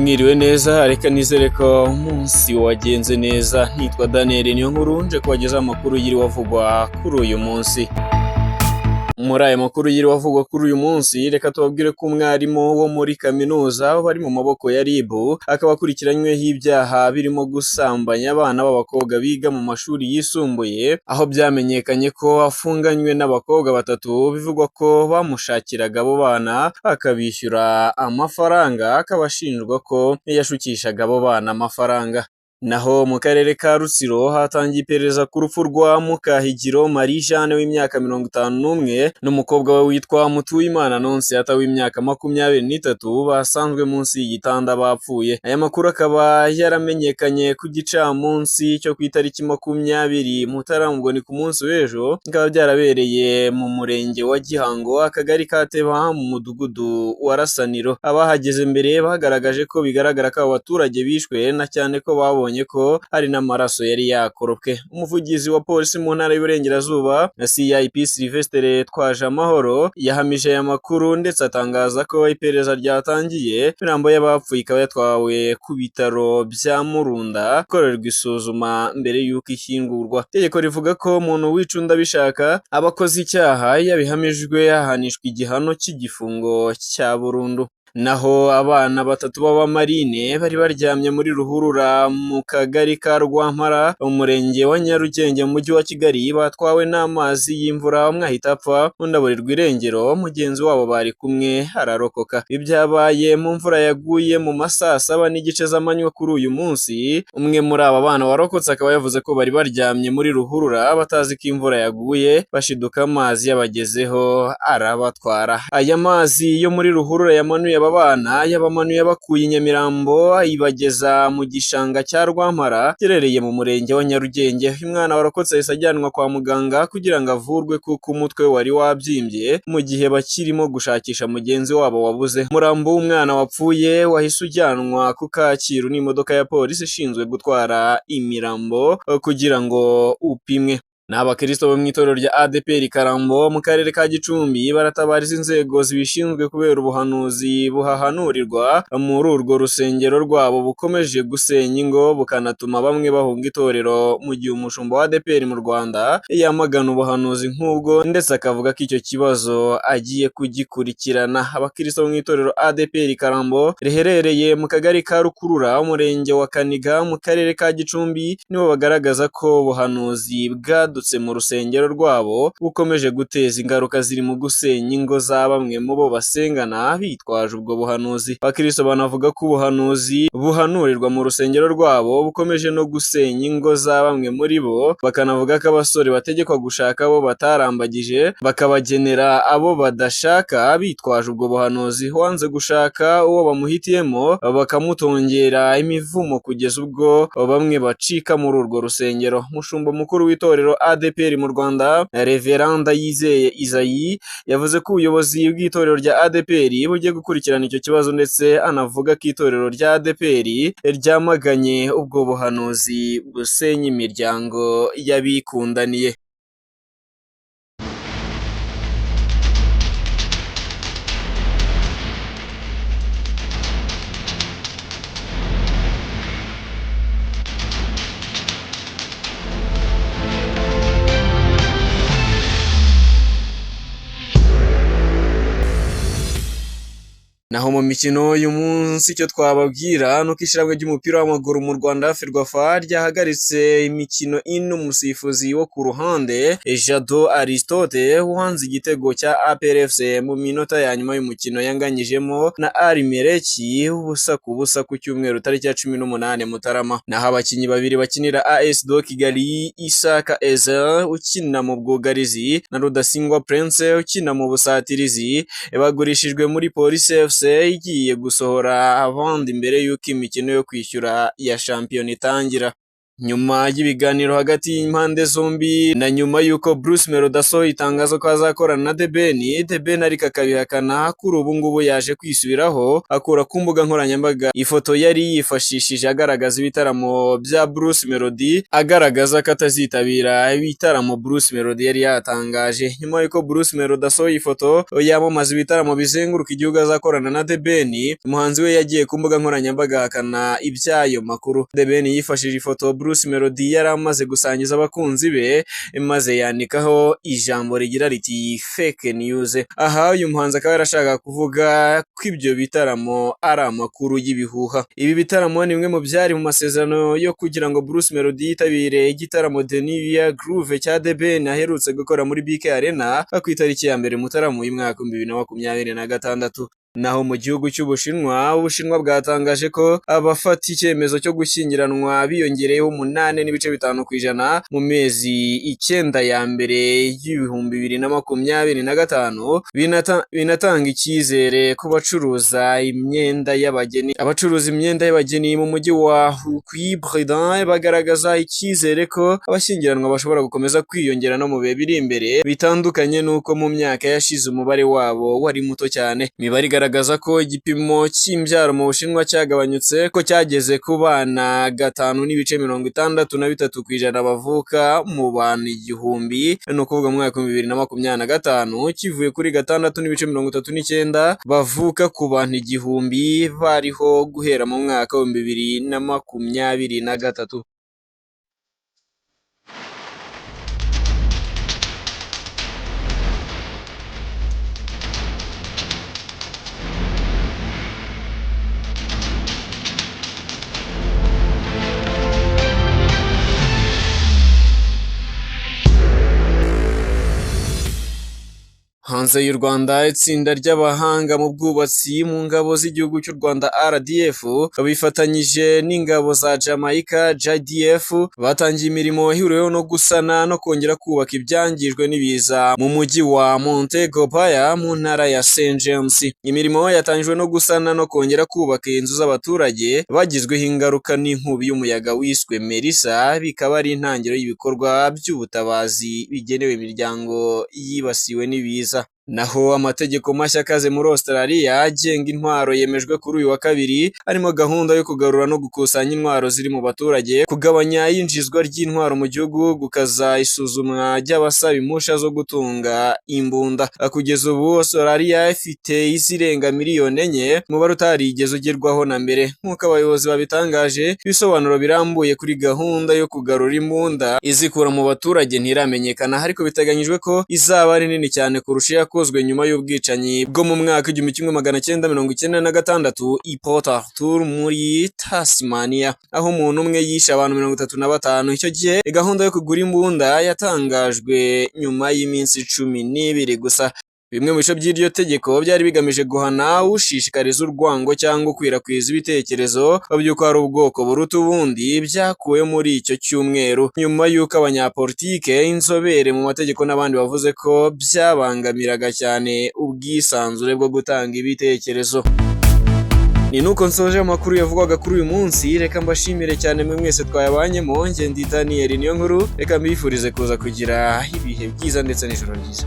Mwiriwe neza, reka nizere ko umunsi wagenze neza. Nitwa Daniel Niyonkuru, nje kubagezaho amakuru y'iriwavugwa kuri uyu munsi. Muri aya makuru y'iriwavugwa kuri uyu munsi, reka tubabwire ko umwarimu wo muri kaminuza bari mu maboko ya RIB akaba akurikiranyweho ibyaha birimo gusambanya abana b'abakobwa biga mu mashuri yisumbuye, aho byamenyekanye ko afunganywe n'abakobwa batatu bivugwa ko bamushakiraga abo bana akabishyura amafaranga, akaba ashinjwa ko yashukishaga abo bana amafaranga. Naho mu karere ka Rutsiro hatangiye iperereza ku rupfu rwa Mukahigiro Marie Jeanne w'imyaka 51 n'umukobwa we witwa Mutuyimana Nonsiyata w'imyaka 23 basanzwe munsi y'igitanda bapfuye. Aya makuru akaba yaramenyekanye ku gicamunsi cyo ku itariki 20 Mutarama, ubwo ni ku munsi w'ejo, bikaba byarabereye mu murenge wa Gihango, akagari ka Teba, mu mudugudu wa Rasaniro. Abahageze mbere bagaragaje ko bigaragara ko abo baturage bishwe na cyane ko babonye ko hari n'amaraso yari yakoropwe. Umuvugizi wa polisi mu ntara y'Iburengerazuba na CIP Sylvestre Twajamahoro yahamije aya makuru ndetse atangaza ko iperereza ryatangiye, imirambo y'abapfuye ikaba yatwawe ku bitaro bya Murunda korerwa isuzuma mbere y'uko ishyingurwa. Itegeko rivuga ko umuntu wica undi abishaka aba akoze icyaha, yabihamijwe ahanishwa igihano cy'igifungo cya burundu. Naho abana batatu b'abamarine bari baryamye muri ruhurura mu kagari ka Rwampara mu murenge wa Nyarugenge mu mujyi wa Kigali batwawe n'amazi y'imvura, umwe ahita apfa undi aburirwa irengero, mugenzi wabo bari kumwe ararokoka. Ibyabaye mu mvura yaguye mu masaa 7:30 z'amanywa kuri uyu munsi. Umwe muri aba bana warokotse akaba yavuze ko bari baryamye muri ruhurura batazi ko imvura yaguye, bashiduka amazi yabagezeho arabatwara. Aya mazi yo muri ruhurura yamanuye aba bana yabamanuye bakuye i Nyamirambo ibageza mu gishanga cya Rwampara kirereye mu murenge wa Nyarugenge. Umwana warokotse yahise ajyanwa kwa muganga kugira ngo avurwe kuko umutwe wari wabyimbye, mu gihe bakirimo gushakisha mugenzi wabo wabuze. Umurambo w'umwana wapfuye wahise ujyanwa ku Kacyiru n'imodoka ya polisi ishinzwe gutwara imirambo kugira ngo upimwe. N'abakristo bo mu itorero rya ADPR Karambo mu karere ka Gicumbi baratabariza inzego zibishinzwe kubera ubuhanuzi buhahanurirwa muri urwo rusengero rwabo bukomeje gusenya ingo bukanatuma bamwe bahunga itorero, mu gihe umushumba wa ADPR mu Rwanda yamagana ubuhanuzi nk'ubwo ndetse akavuga ko icyo kibazo agiye kugikurikirana. Abakristo bo mu itorero ADPR Karambo riherereye mu kagari ka Rukurura umurenge wa Kaniga mu karere ka Gicumbi nibo bagaragaza ko ubuhanuzi bwadutse mu rusengero rwabo bukomeje guteza ingaruka ziri mu gusenya ingo za bamwe mu bo basengana bitwaje ubwo buhanuzi. Abakristo banavuga ko ubuhanuzi buhanurirwa mu rusengero rwabo bukomeje no gusenya ingo za bamwe muri bo, bakanavuga ko abasore bategekwa gushaka abo batarambagije bakabagenera abo badashaka bitwaje ubwo buhanuzi. Wanze gushaka uwo bamuhitiyemo bakamutongera imivumo kugeza ubwo bamwe bacika muri urwo rusengero. Mushumba mukuru w'itorero ADPR mu Rwanda Reveranda Yizeye Isayi yavuze ko ubuyobozi bw'itorero rya ADPR bugiye gukurikirana icyo kibazo, ndetse anavuga ko itorero rya ADPR ryamaganye ubwo buhanuzi busenya imiryango y'abikundaniye. Naho mu mikino uyu munsi icyo twababwira nuko ishyirahamwe ry'umupira w'amaguru mu Rwanda Ferwafa ryahagaritse imikino ine umusifuzi wo ku ruhande Jado Aristote uhanze igitego cya APR FC mu minota ya nyuma y'umukino yanganyijemo na Arimereki ubusa ku busa ku cyumweru tariki ya 18 Mutarama. Naho abakinnyi babiri bakinira AS do Kigali, Isaka Ezel ukina mu bwugarizi na Rudasingwa Prince ukina mu busatirizi bagurishijwe muri Police FC igiye gusohora abandi mbere y'uko imikino yo kwishyura ya shampiyona itangira. Nyuma y'ibiganiro hagati y'impande zombi na nyuma y'uko Bruce Melody asohoye itangazo ko azakorana na The Ben ariko akabihakana, kuri ubu ngubu yaje kwisubiraho akura ku mbuga nkoranyambaga ifoto yari yifashishije agaragaza ibitaramo bya Bruce Melody, agaragaza ko atazitabira ibitaramo Bruce Melody yari yatangaje. Nyuma y'uko Bruce Melody asohoye ifoto yamamaza ibitaramo bizenguruka igihugu azakorana na The Ben, umuhanzi we yagiye ku mbuga nkoranyambaga ahakana iby'ayo makuru. The Ben yifashishije ifoto Bruce Melody yari amaze gusangiza abakunzi be, maze yandikaho ijambo rigira riti fake news. Aha uyu muhanzi akaba yarashaka kuvuga ko ibyo bitaramo ari amakuru y'ibihuha. Ibi bitaramo ni bimwe mu byari mu masezerano yo kugira ngo Bruce Melody yitabire igitaramo The New Year Groove cya The Ben aherutse gukora muri BK Arena ku itariki ya mbere Mutarama y'umwaka 2026. Naho mu gihugu cy'Ubushinwa, Ubushinwa bwatangaje ko abafata icyemezo cyo gushyingiranwa biyongereyeho 8.5% mu mezi 9 ya mbere y'2025, binatanga icyizere ku bacuruza imyenda y'abageni. Abacuruza imyenda y'abageni mu mujyi wa Huibridan bagaragaza icyizere ko abashyingiranwa bashobora gukomeza kwiyongera no mu bihe biri imbere, bitandukanye n'uko mu myaka yashize umubare wabo wari muto cyane. Imibare igaragaza ko igipimo cy'imbyaro mu Bushinwa cyagabanyutse, ko cyageze ku bana 5.63% bavuka mu bantu 1000, ni ukuvuga mu mwaka 2025, kivuye kuri 6.39% bavuka ku bantu 1000 bariho guhera mu mwaka 2023. Hanze y'u Rwanda, itsinda ry'abahanga mu bwubatsi mu ngabo z'igihugu cy'u Rwanda RDF bifatanyije n'ingabo za Jamaica JDF batangiye imirimo ihuriweho no gusana no kongera kubaka ibyangijwe n'ibiza mu mujyi wa Montego Bay mu ntara ya St James. Imirimo yatangijwe no gusana no kongera kubaka inzu z'abaturage bagizweho ingaruka n'inkubi y'umuyaga wiswe Melissa, bikaba ari intangiriro y'ibikorwa by'ubutabazi bigenewe imiryango yibasiwe n'ibiza. Naho amategeko mashya akaze muri Australia agenga intwaro yemejwe kuri uyu wa kabiri, harimo gahunda yo kugarura no gukusanya intwaro ziri mu baturage, kugabanya yinjizwa ry'intwaro mu gihugu, gukaza isuzumwa ry'abasaba impusha zo gutunga imbunda. Kugeza ubu Australia ifite izirenga miliyoni 4, umubare utarigeze ugerwaho na mbere. Nk'uko abayobozi babitangaje, ibisobanuro birambuye kuri gahunda yo kugarura imbunda izikura mu baturage ntiramenyekana, ariko biteganyijwe ko izaba ari nini cyane kurusha yakozwe nyuma y'ubwicanyi bwo mu mwaka 1996 i Port Arthur muri Tasmania, aho umuntu umwe yishe abantu 35. Icyo gihe gahunda yo kugura imbunda yatangajwe nyuma y'iminsi 12 gusa. Bimwe mu bice by'iryo tegeko byari bigamije guhana ushishikariza urwango cyangwa ukwirakwiza ibitekerezo by'uko hari ubwoko buruta ubundi, byakuwe muri icyo cyumweru nyuma y'uko abanyapolitike, inzobere mu mategeko n'abandi bavuze ko byabangamiraga cyane ubwisanzure bwo gutanga ibitekerezo. Ni nuko nsoje amakuru yavugwaga kuri uyu munsi. Reka mbashimire cyane mwe mwese twayabanyemo. Njye ndi Daniel Niyonkuru, reka mbifurize kuza kugira ibihe byiza ndetse n'ijoro ryiza.